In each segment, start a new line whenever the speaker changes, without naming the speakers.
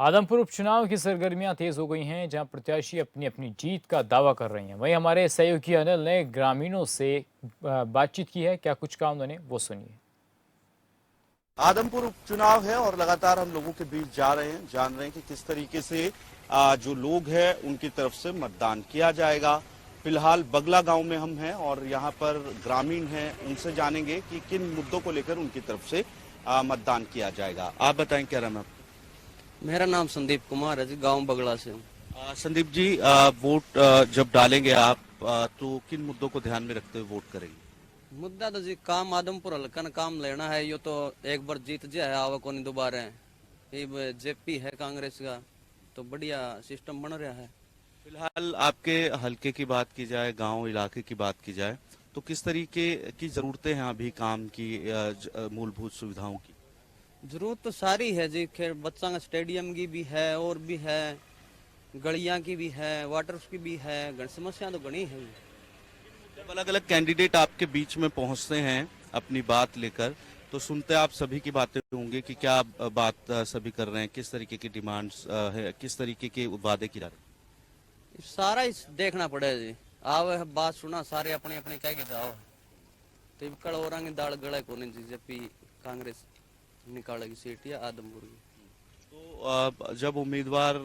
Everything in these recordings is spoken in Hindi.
आदमपुर उपचुनाव की सरगर्मियां तेज हो गई हैं, जहां प्रत्याशी अपनी अपनी जीत का दावा कर रहे हैं। वहीं हमारे सहयोगी अनिल ने ग्रामीणों से बातचीत की है। क्या कुछ कहा उन्होंने, वो सुनिए।
आदमपुर उपचुनाव है और लगातार हम लोगों के बीच जा रहे हैं, जान रहे हैं कि किस तरीके से जो लोग हैं उनकी तरफ से मतदान किया जाएगा। फिलहाल बगला गांव में हम हैं और यहाँ पर ग्रामीण हैं, उनसे जानेंगे कि किन मुद्दों को लेकर उनकी तरफ से मतदान किया जाएगा। आप बताएं, क्या नाम है आपका?
मेरा नाम संदीप कुमार है जी, गांव बगला से हूँ।
संदीप जी, वोट जब डालेंगे आप, तो किन मुद्दों को ध्यान में रखते हुए वोट करेंगे?
मुद्दा तो जी काम आदमपुर हल्का न काम लेना है। यो तो एक बार जीत जाए है, आवा कोनी दोबारा है। ये जेपी है कांग्रेस का, तो बढ़िया सिस्टम बन रहा है।
फिलहाल आपके हलके की बात की जाए, गांव इलाके की बात की जाए, तो किस तरीके की जरूरतें हैं अभी काम की, मूलभूत सुविधाओं की?
जरूरत तो सारी है जी, खैर बच्चा का स्टेडियम की भी है और भी है, गलियां की भी है, वाटर की भी है। समस्या तो घनी है।
जब अलग अलग कैंडिडेट आपके बीच में पहुंचते हैं अपनी बात लेकर, तो सुनते आप सभी की बातें होंगे कि क्या बात सभी कर रहे हैं, किस तरीके की डिमांड्स है, किस तरीके के वादे की जा रही
सारा ही देखना पड़ेगा जी। आवे बात सुना, सारे अपने अपने कह के जाओ। तो कल और दाल गड़ा कोने जी, जेपी कांग्रेस निकालेगी सीट या आदमपुर की।
तो जब उम्मीदवार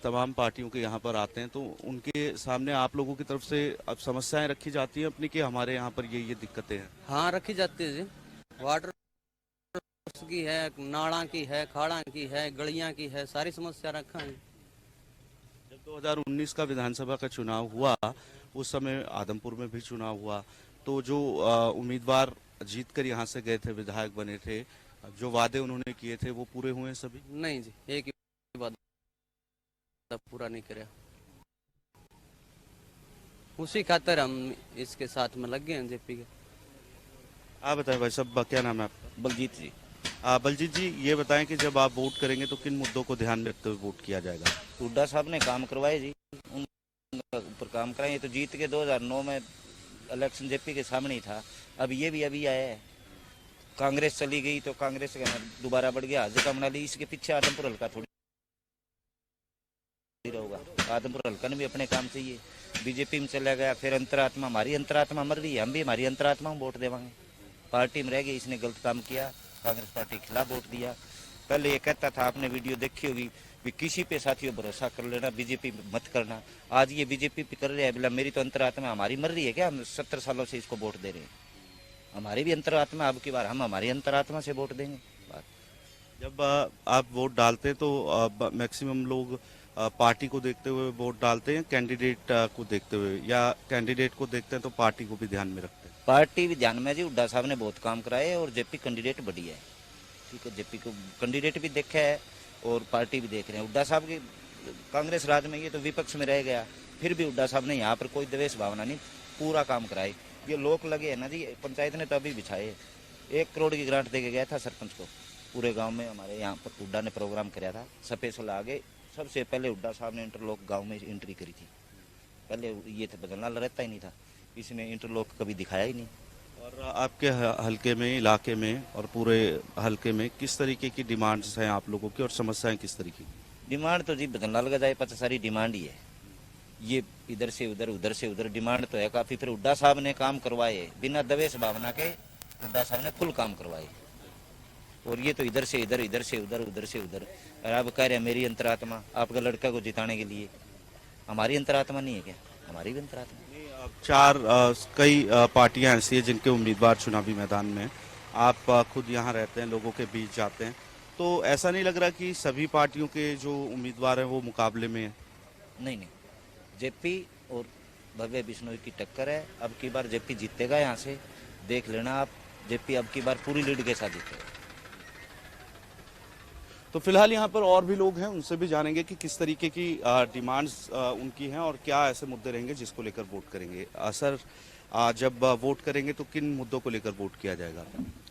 तमाम पार्टियों के यहाँ पर आते हैं, तो उनके सामने आप लोगों की तरफ से अब समस्याएं रखी जाती हैं अपनी, कि हमारे यहाँ पर ये दिक्कतें हैं?
हाँ रखी जाती है जी। वाटर की है, नाला की है, खाड़ा की है, गलियां की है, सारी समस्या रखा है।
जब 2019 का विधानसभा का चुनाव हुआ, उस समय आदमपुर में भी चुनाव हुआ, तो जो उम्मीदवार जीत कर यहाँ से गए थे, विधायक बने थे, जो वादे उन्होंने किए थे वो पूरे हुए हैं सभी?
नहीं जी, एक ही बात पूरा नहीं करे। उसी खातर हम इसके साथ में लग गए हैं जेपी के।
आप बताएं भाई साहब, क्या नाम है आपका?
बलजीत जी।
बलजीत जी, ये बताएं कि जब आप वोट करेंगे तो किन मुद्दों को ध्यान में रखते हुए वोट किया जाएगा?
हुड्डा साहब ने काम करवाए जी, उन ऊपर काम कराए। ये तो जीत के 2009 में इलेक्शन जेपी के सामने ही था। अब ये भी अभी आया है। कांग्रेस चली गई तो कांग्रेस का दोबारा बढ़ गया, जगह बना ली। इसके पीछे आदमपुर हल्का थोड़ी रहेगा। आदमपुर हल्का ने भी अपने काम चाहिए। बीजेपी में चला गया, फिर अंतरात्मा, हमारी अंतरात्मा मर रही है, हम भी हमारी अंतरात्मा में वोट देवांगे। पार्टी में रह गई, इसने गलत काम किया, कांग्रेस पार्टी के खिलाफ वोट दिया। पहले ये कहता था, आपने वीडियो देखी होगी, कि किसी पे साथियों भरोसा कर लेना, बीजेपी मत करना। आज ये बीजेपी पे कर रहे हैं। बोला मेरी तो अंतरात्मा हमारी मर रही है क्या? हम 70 सालों से इसको वोट दे रहे हैं। हमारी भी अंतरात्मा, अब की बार हम हमारी अंतरात्मा से वोट देंगे। बात
जब आप वोट डालते हैं तो मैक्सिमम लोग पार्टी को देखते हुए वोट डालते हैं, कैंडिडेट को देखते हुए, या कैंडिडेट को देखते हैं तो पार्टी को भी ध्यान में रखते हैं?
पार्टी भी ध्यान में जी, हुड्डा साहब ने बहुत काम कराए और जेपी कैंडिडेट बढ़िया है। ठीक है, जेपी को कैंडिडेट भी देखा है और पार्टी भी देख रहे हैं। हुड्डा साहब की कांग्रेस राज में ये तो विपक्ष में रह गया, फिर भी हुड्डा साहब ने यहाँ पर कोई द्वेष भावना नहीं, पूरा काम कराए। ये लोग लगे है ना जी, पंचायत ने तो अभी बिछाए। 1 करोड़ की ग्रांट दे के गया था सरपंच को पूरे गांव में। हमारे यहाँ पर हुड्डा ने प्रोग्राम कराया था, स्पेशल आगे सबसे पहले हुड्डा साहब ने इंटरलॉक गाँव में एंट्री करी थी। पहले ये तो बदलना रहता ही नहीं था, इसने इंटरलॉक कभी दिखाया ही नहीं।
और आपके हलके में, इलाके में और पूरे हलके में किस तरीके की डिमांड्स हैं आप लोगों की, और समस्याएं किस तरीके की?
डिमांड तो जी बदलना लगा जाए, पता सारी डिमांड ही है। ये इधर से उधर, उधर से उधर डिमांड तो है काफी। फिर हुड्डा साहब ने काम करवाए बिना दवेश भावना के, हुड्डा साहब ने फुल काम करवाए। और ये तो इधर से इधर, इधर से उधर, उधर से उधर। और आप कह रहे हैं मेरी अंतरात्मा, आपका लड़का को जिताने के लिए। हमारी अंतरात्मा नहीं है क्या? हमारी भी अंतरात्मा।
कई पार्टियां ऐसी हैं जिनके उम्मीदवार चुनावी मैदान में हैं। आप खुद यहाँ रहते हैं, लोगों के बीच जाते हैं, तो ऐसा नहीं लग रहा कि सभी पार्टियों के जो उम्मीदवार हैं वो मुकाबले में हैं?
नहीं नहीं, जेपी और भव्य बिश्नोई की टक्कर है। अब की बार जेपी जीतेगा, यहाँ से देख लेना आप। जेपी अब की बार पूरी लीड के साथ जीतेगा।
तो फिलहाल यहाँ पर और भी लोग हैं, उनसे भी जानेंगे कि किस तरीके की डिमांड्स उनकी हैं और क्या ऐसे मुद्दे रहेंगे जिसको लेकर वोट करेंगे। सर, जब वोट करेंगे तो किन मुद्दों को लेकर वोट किया जाएगा?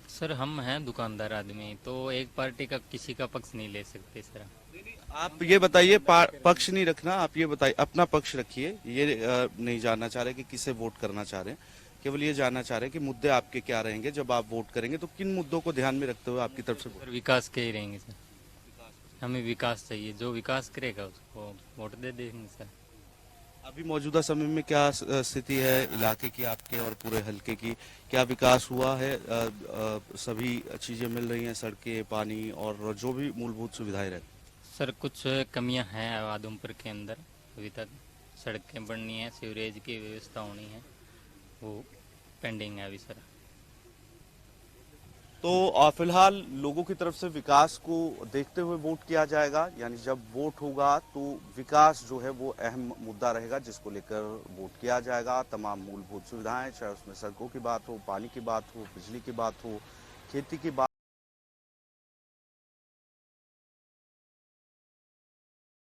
सर हम हैं दुकानदार आदमी, तो एक पार्टी का किसी का पक्ष नहीं ले सकते सर।
आप ये बताइए, पक्ष नहीं रखना, आप ये बताइए, अपना पक्ष रखिए। ये नहीं जानना चाह रहे कि किसे वोट करना चाह रहे हैं, केवल ये जानना चाह रहे हैं कि मुद्दे आपके क्या रहेंगे जब आप वोट करेंगे, तो किन मुद्दों को ध्यान में रखते हुए आपकी तरफ से वोट?
सर विकास के ही रहेंगे सर। हमें विकास चाहिए, जो विकास करेगा उसको वोट दे देंगे सर।
अभी मौजूदा समय में क्या स्थिति है इलाके की, आपके और पूरे हलके की? क्या विकास हुआ है? सभी चीजें मिल रही हैं, सड़कें, पानी और जो भी मूलभूत सुविधाएं रहती?
सर कुछ कमियां हैं आदमपुर के अंदर, अभी तक सड़कें बननी है, सीवरेज की व्यवस्था होनी है, वो पेंडिंग है अभी सर।
तो फिलहाल लोगों की तरफ से विकास को देखते हुए वोट किया जाएगा, यानी जब वोट होगा तो विकास जो है वो अहम मुद्दा रहेगा जिसको लेकर वोट किया जाएगा। तमाम मूलभूत सुविधाएं, चाहे उसमें सड़कों की बात हो, पानी की बात हो, बिजली की बात हो, खेती की बात